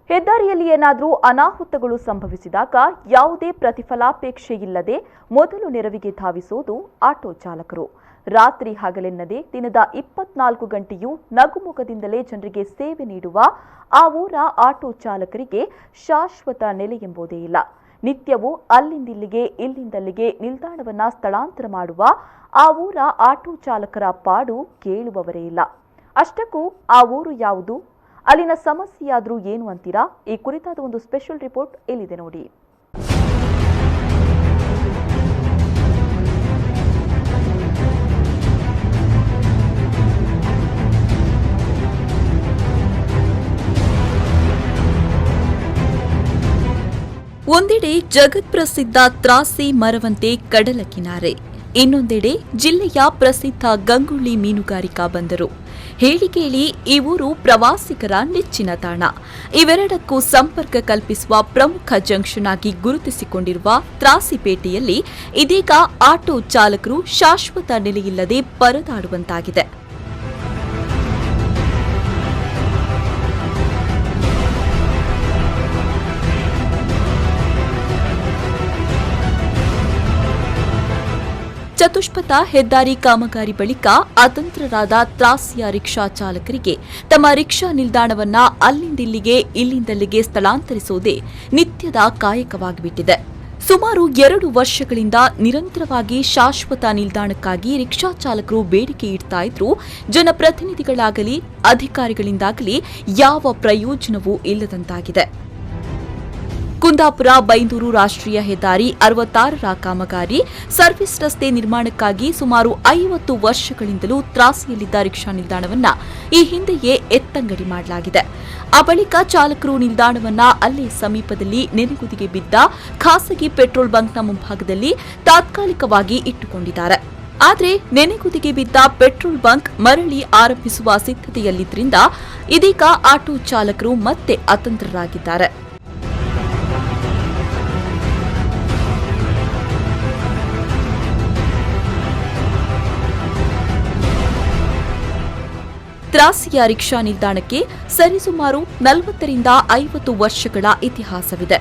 ಹೆದ್ದಾರಿಯಲ್ಲಿ ಏನಾದರೂ ಅನಾಹುತಗಳು ಸಂಭವಿಸಿದಾಗ ಯಾವುದೇ ಪ್ರತಿಫಲಾಪೇಕ್ಷೆ ಇಲ್ಲದೆ ಮೊದಲು ನೆರವಿಗೆ ಧಾವಿಸುವುದು ಆಟೋ ಚಾಲಕರು. ರಾತ್ರಿ ಹಗಲೆನ್ನದೆ ದಿನದ 24 ಗಂಟೆಯೂ ನಗುಮುಖದಿಂದಲೇ ಜನರಿಗೆ ಸೇವೆ ನೀಡುವ ಆ ಊರ ಆಟೋ ಚಾಲಕರಿಗೆ ಶಾಶ್ವತ ನೆಲೆ ಎಂಬುದೇ ಇಲ್ಲ. ನಿತ್ಯವೂ ಅಲ್ಲಿಂದಿಲ್ಲಿಗೆ ಇಲ್ಲಿಂದಲ್ಲಿಗೆ ನಿಲ್ದಾಣವನ್ನ ಸ್ಥಳಾಂತರ ಮಾಡುವ ಆ ಊರ ಆಟೋ ಚಾಲಕರ ಪಾಡು ಕೇಳುವವರೇ ಇಲ್ಲ. ಅಷ್ಟಕ್ಕೂ ಆ ಊರು ಯಾವುದು, ಅಲ್ಲಿನ ಸಮಸ್ಯೆಯಾದರೂ ಏನು ಅಂತೀರಾ? ಈ ಕುರಿತಾದ ಒಂದು ಸ್ಪೆಷಲ್ ರಿಪೋರ್ಟ್ ಇಲ್ಲಿದೆ ನೋಡಿ. ಒಂದೆಡೆ ಜಗತ್ಪ್ರಸಿದ್ಧ ತ್ರಾಸಿ ಮರವಂತೆ ಕಡಲ ಕಿನಾರೆ, ಇನ್ನೊಂದೆಡೆ ಜಿಲ್ಲೆಯ ಪ್ರಸಿದ್ಧ ಗಂಗೊಳ್ಳಿ ಮೀನುಗಾರಿಕಾ ಬಂದರು. ಹೇಳಿ ಕೇಳಿ ಈ ಊರು ಪ್ರವಾಸಿಗರ ನೆಚ್ಚಿನ ತಾಣ. ಇವೆರಡಕ್ಕೂ ಸಂಪರ್ಕ ಕಲ್ಪಿಸುವ ಪ್ರಮುಖ ಜಂಕ್ಷನ್ ಆಗಿ ಗುರುತಿಸಿಕೊಂಡಿರುವ ತ್ರಾಸಿಪೇಟೆಯಲ್ಲಿ ಇದೀಗ ಆಟೋ ಚಾಲಕರು ಶಾಶ್ವತ ನೆಲೆಯಿಲ್ಲದೆ ಪರದಾಡುವಂತಾಗಿದೆ. ಚತುಷ್ಪಥ ಹೆದ್ದಾರಿ ಕಾಮಗಾರಿ ಬಳಿಕ ಅತಂತ್ರರಾದ ತ್ರಾಸಿಯ ರಿಕ್ಷಾ ಚಾಲಕರಿಗೆ ತಮ್ಮ ರಿಕ್ಷಾ ನಿಲ್ದಾಣವನ್ನ ಅಲ್ಲಿಂದಿಲ್ಲಿಗೆ ಇಲ್ಲಿಂದಲ್ಲಿಗೆ ಸ್ಥಳಾಂತರಿಸುವುದೇ ನಿತ್ಯದ ಕಾಯಕವಾಗಿಬಿಟ್ಟಿದೆ. ಸುಮಾರು 2 ವರ್ಷಗಳಿಂದ ನಿರಂತರವಾಗಿ ಶಾಶ್ವತ ನಿಲ್ದಾಣಕ್ಕಾಗಿ ರಿಕ್ಷಾ ಚಾಲಕರು ಬೇಡಿಕೆ ಇಡ್ತಾ ಇದ್ರೂ ಜನಪ್ರತಿನಿಧಿಗಳಾಗಲಿ ಅಧಿಕಾರಿಗಳಿಂದಾಗಲಿ ಯಾವ ಪ್ರಯೋಜನವೂ ಇಲ್ಲದಂತಾಗಿದೆ. ಕುಂದಾಪುರ ಬೈಂದೂರು ರಾಷ್ಟ್ರೀಯ ಹೆದ್ದಾರಿ 66ರ ಕಾಮಗಾರಿ ಸರ್ವಿಸ್ ರಸ್ತೆ ನಿರ್ಮಾಣಕ್ಕಾಗಿ ಸುಮಾರು 50 ವರ್ಷಗಳಿಂದಲೂ ತ್ರಾಸಿಯಲ್ಲಿದ್ದ ರಿಕ್ಷಾ ನಿಲ್ದಾಣವನ್ನ ಈ ಹಿಂದೆಯೇ ಎತ್ತಂಗಡಿ ಮಾಡಲಾಗಿದೆ. ಆ ಬಳಿಕ ಚಾಲಕರು ನಿಲ್ದಾಣವನ್ನ ಅಲ್ಲೇ ಸಮೀಪದಲ್ಲಿ ನೆನೆಗುದಿಗೆ ಬಿದ್ದ ಖಾಸಗಿ ಪೆಟ್ರೋಲ್ ಬಂಕ್ನ ಮುಂಭಾಗದಲ್ಲಿ ತಾತ್ಕಾಲಿಕವಾಗಿ ಇಟ್ಟುಕೊಂಡಿದ್ದಾರೆ. ಆದರೆ ನೆನೆಗುದಿಗೆ ಬಿದ್ದ ಪೆಟ್ರೋಲ್ ಬಂಕ್ ಮರಳಿ ಆರಂಭಿಸುವ ಸಿದ್ಧತೆಯಲ್ಲಿದ್ದರಿಂದ ಇದೀಗ ಆಟೋ ಚಾಲಕರು ಮತ್ತೆ ಅತಂತ್ರರಾಗಿದ್ದಾರೆ. ತ್ರಾಸಿಯ ರಿಕ್ಷಾ ನಿಲ್ದಾಣಕ್ಕೆ ಸರಿಸುಮಾರು 40ರಿಂದ 50 ವರ್ಷಗಳ ಇತಿಹಾಸವಿದೆ.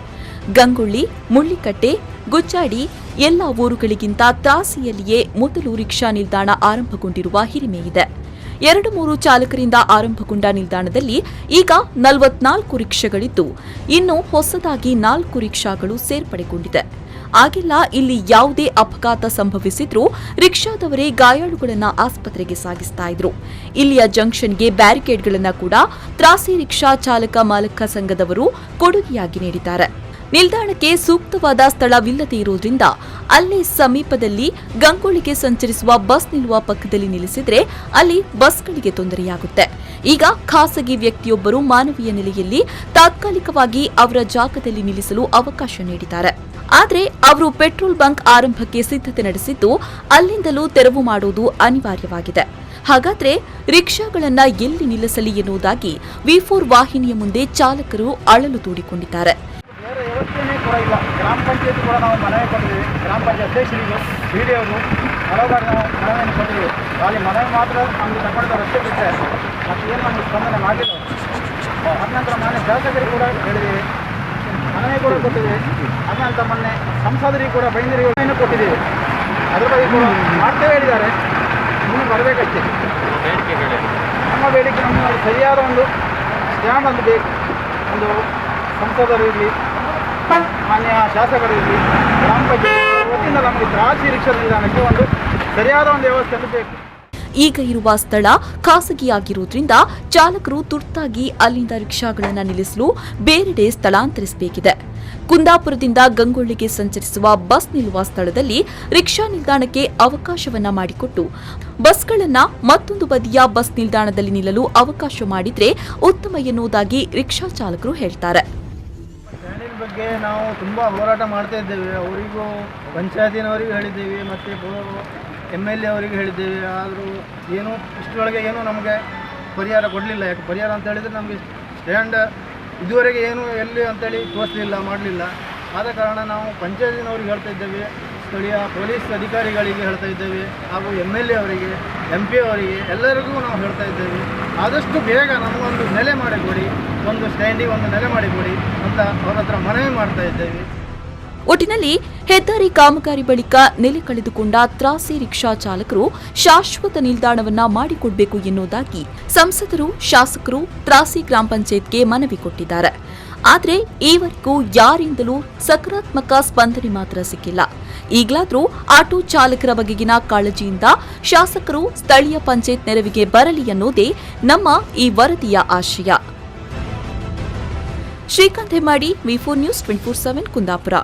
ಗಂಗೊಳ್ಳಿ, ಮುಳ್ಳಿಕಟ್ಟೆ, ಗುಚ್ಚಾಡಿ ಎಲ್ಲ ಊರುಗಳಿಗಿಂತ ತ್ರಾಸಿಯಲ್ಲಿಯೇ ಮೊದಲು ರಿಕ್ಷಾ ನಿಲ್ದಾಣ ಆರಂಭಗೊಂಡಿರುವ ಹಿರಿಮೆಯಿದೆ. 2-3 ಚಾಲಕರಿಂದ ಆರಂಭಗೊಂಡ ನಿಲ್ದಾಣದಲ್ಲಿ ಈಗ 44 ರಿಕ್ಷಾಗಳಿದ್ದು, ಇನ್ನು ಹೊಸದಾಗಿ 4 ರಿಕ್ಷಾಗಳು ಸೇರ್ಪಡೆಗೊಂಡಿದೆ. ಆಗೆಲ್ಲ ಇಲ್ಲಿ ಯಾವುದೇ ಅಪಘಾತ ಸಂಭವಿಸಿದ್ರೂ ರಿಕ್ಷಾದವರೇ ಗಾಯಾಳುಗಳನ್ನು ಆಸ್ಪತ್ರೆಗೆ ಸಾಗಿಸ್ತಾ ಇದ್ರು. ಇಲ್ಲಿಯ ಜಂಕ್ಷನ್ಗೆ ಬ್ಯಾರಿಕೇಡ್ಗಳನ್ನು ಕೂಡ ತ್ರಾಸಿ ರಿಕ್ಷಾ ಚಾಲಕ ಮಾಲಕ ಸಂಘದವರು ಕೊಡುಗೆಯಾಗಿ ನೀಡಿದ್ದಾರೆ. ನಿಲ್ದಾಣಕ್ಕೆ ಸೂಕ್ತವಾದ ಸ್ಥಳವಿಲ್ಲದೇ ಇರುವುದರಿಂದ ಅಲ್ಲೇ ಸಮೀಪದಲ್ಲಿ ಗಂಗೊಳ್ಳಿಗೆ ಸಂಚರಿಸುವ ಬಸ್ ನಿಲ್ಲುವ ಪಕ್ಕದಲ್ಲಿ ನಿಲ್ಲಿಸಿದ್ರೆ ಅಲ್ಲಿ ಬಸ್ಗಳಿಗೆ ತೊಂದರೆಯಾಗುತ್ತೆ. ಈಗ ಖಾಸಗಿ ವ್ಯಕ್ತಿಯೊಬ್ಬರು ಮಾನವೀಯ ನೆಲೆಯಲ್ಲಿ ತಾತ್ಕಾಲಿಕವಾಗಿ ಅವರ ಜಾಗದಲ್ಲಿ ನಿಲ್ಲಿಸಲು ಅವಕಾಶ ನೀಡಿದ್ದಾರೆ. ಆದರೆ ಅವರು ಪೆಟ್ರೋಲ್ ಬಂಕ್ ಆರಂಭಕ್ಕೆ ಸಿದ್ಧತೆ ನಡೆಸಿದ್ದು ಅಲ್ಲಿಂದಲೂ ತೆರವು ಮಾಡುವುದು ಅನಿವಾರ್ಯವಾಗಿದೆ. ಹಾಗಾದ್ರೆ ರಿಕ್ಷಾಗಳನ್ನ ಎಲ್ಲಿ ನಿಲ್ಲಿಸಲಿ ಎನ್ನುವುದಾಗಿ V4 ವಾಹಿನಿಯ ಮುಂದೆ ಚಾಲಕರು ಅಳಲು ತೋಡಿಕೊಂಡಿದ್ದಾರೆ. ಗ್ರಾಮ ಪಂಚಾಯತ್ ಕೂಡ ನಾವು ಮನವಿ ಕೊಟ್ಟಿದ್ದೀವಿ. ಗ್ರಾಮ ಪಂಚಾಯತ್ ಅಧ್ಯಕ್ಷರಿಗೂ ಬಿಡಿಒಗೂ ಹಲವಾರು ನಾವು ಮನವಿಯನ್ನು ಕೊಟ್ಟಿದ್ದೀವಿ. ಅಲ್ಲಿ ಮನವಿ ಮಾತ್ರ ನಮಗೆ ತಗೊಂಡ ರಸ್ತೆ ಬಿಟ್ಟರೆ ಮತ್ತು ಏನು ನಮಗೆ ಸ್ಪಂದನೆ ಮಾಡಿಲ್ಲ. ಅದ ನಂತರ ಮಾನ್ಯ ಶಾಸಕರಿಗೆ ಕೂಡ ಹೇಳಿದ್ದೀವಿ, ಮನವಿ ಕೂಡ ಕೊಟ್ಟಿದ್ದೀವಿ. ಅದ ನಂತರ ಮೊನ್ನೆ ಸಂಸದರಿಗೆ ಕೂಡ ಬೈಂದೂರಿಗೆ ಕೊಟ್ಟಿದ್ದೀವಿ. ಅದ್ರ ಬಗ್ಗೆ ಕೂಡ ಮಾಡ್ತೇವೆ ಹೇಳಿದ್ದಾರೆ. ಇನ್ನೂ ಬರಬೇಕಷ್ಟೇ. ನಮ್ಮ ಬೇಡಿಕೆ ನಮಗೆ ಸರಿಯಾದ ಒಂದು ಸ್ಟ್ಯಾಂಡ್ ಒಂದು ಬೇಕು. ಒಂದು ಸಂಸದರು ಇರಲಿ, ಮಾನ್ಯ ಶಾಸಕರಿರಲಿ, ಗ್ರಾಮ ಪಂಚಾಯತ್ ವತಿಯಿಂದ ನಮಗೆ ತ್ರಾಸಿ ರಿಕ್ಷಾ ನಿಲ್ದಾಣಕ್ಕೆ ಒಂದು ಸರಿಯಾದ ಒಂದು ವ್ಯವಸ್ಥೆಯನ್ನು ಬೇಕು. ಈಗ ಇರುವ ಸ್ಥಳ ಖಾಸಗಿಯಾಗಿರುವುದರಿಂದ ಚಾಲಕರು ತುರ್ತಾಗಿ ಅಲ್ಲಿಂದ ರಿಕ್ಷಾಗಳನ್ನು ನಿಲ್ಲಿಸಲು ಬೇರೆಡೆ ಸ್ಥಳಾಂತರಿಸಬೇಕಿದೆ. ಕುಂದಾಪುರದಿಂದ ಗಂಗೊಳ್ಳಿಗೆ ಸಂಚರಿಸುವ ಬಸ್ ನಿಲ್ಲುವ ಸ್ಥಳದಲ್ಲಿ ರಿಕ್ಷಾ ನಿಲ್ದಾಣಕ್ಕೆ ಅವಕಾಶವನ್ನ ಮಾಡಿಕೊಟ್ಟು ಬಸ್ಗಳನ್ನ ಮತ್ತೊಂದು ಬದಿಯ ಬಸ್ ನಿಲ್ದಾಣದಲ್ಲಿ ನಿಲ್ಲಲು ಅವಕಾಶ ಮಾಡಿದ್ರೆ ಉತ್ತಮ ಎನ್ನುವುದಾಗಿ ರಿಕ್ಷಾ ಚಾಲಕರು ಹೇಳ್ತಾರೆ. ಸ್ಟ್ಯಾಂಡಿನ ಬಗ್ಗೆ ನಾವು ತುಂಬ ಹೋರಾಟ ಮಾಡ್ತಾ ಇದ್ದೇವೆ. ಅವರಿಗೂ ಪಂಚಾಯತಿನವರಿಗೂ ಹೇಳಿದ್ದೇವೆ ಮತ್ತು MLA ಅವರಿಗೆ ಹೇಳಿದ್ದೇವೆ. ಆದರೂ ಏನು ಇಷ್ಟರೊಳಗೆ ಏನೂ ನಮಗೆ ಪರಿಹಾರ ಕೊಡಲಿಲ್ಲ. ಯಾಕೆ ಪರಿಹಾರ ಅಂತ ಹೇಳಿದರೆ ನಮಗೆ ಸ್ಟ್ಯಾಂಡ್ ಇದುವರೆಗೆ ಏನು ಎಲ್ಲಿ ಅಂತೇಳಿ ತೋರಿಸಲಿಲ್ಲ, ಮಾಡಲಿಲ್ಲ. ಆದ ಕಾರಣ ನಾವು ಪಂಚಾಯತಿನವ್ರಿಗೆ ಹೇಳ್ತಾ ಇದ್ದೇವೆ, ಸ್ಥಳೀಯ ಪೊಲೀಸ್ ಅಧಿಕಾರಿಗಳಿಗೆ ಹೇಳ್ತಾ ಇದ್ದೇವೆ, ಹಾಗೂ MLA ಅವರಿಗೆ, MP ಅವರಿಗೆ ಎಲ್ಲರಿಗೂ ನಾವು ಹೇಳ್ತಾ ಇದ್ದೇವೆ, ಆದಷ್ಟು ಬೇಗ ನಮಗೊಂದು ನೆಲೆ ಮಾಡಿಕೊಡಿ. ಒಂದು ಸ್ಟ್ಯಾಂಡಿ ಒಂದು ನೆಲೆ ಮಾಡಿಕೊಡಿ ಅಂತ ಅವ್ರ ಹತ್ರ ಮನವಿ ಮಾಡ್ತಾ ಇದ್ದೇವೆ. ಒಟ್ಟಿನಲ್ಲಿ ಹೆದ್ದಾರಿ ಕಾಮಗಾರಿ ಬಳಿಕ ನೆಲೆ ಕಳೆದುಕೊಂಡ ತ್ರಾಸಿ ರಿಕ್ಷಾ ಚಾಲಕರು ಶಾಶ್ವತ ನಿಲ್ದಾಣವನ್ನ ಮಾಡಿಕೊಡಬೇಕು ಎನ್ನುವುದಾಗಿ ಸಂಸದರು, ಶಾಸಕರು ತ್ರಾಸಿ ಗ್ರಾಮ ಪಂಚಾಯತ್ಗೆ ಮನವಿ ಕೊಟ್ಟಿದ್ದಾರೆ. ಆದರೆ ಈವರೆಗೂ ಯಾರಿಂದಲೂ ಸಕಾರಾತ್ಮಕ ಸ್ಪಂದನೆ ಮಾತ್ರ ಸಿಕ್ಕಿಲ್ಲ. ಈಗಲಾದರೂ ಆಟೋ ಚಾಲಕರ ಬಗೆಗಿನ ಕಾಳಜಿಯಿಂದ ಶಾಸಕರು ಸ್ಥಳೀಯ ಪಂಚಾಯತ್ ನೆರವಿಗೆ ಬರಲಿ ಅನ್ನೋದೇ ನಮ್ಮ ಈ ವರದಿಯ ಆಶಯ. ಶ್ರೀಕಾಂತ್ ಹೆಮ್ಮಾಡಿ, ವಿ4 ನ್ಯೂಸ್ 24/7 ಕುಂದಾಪುರ.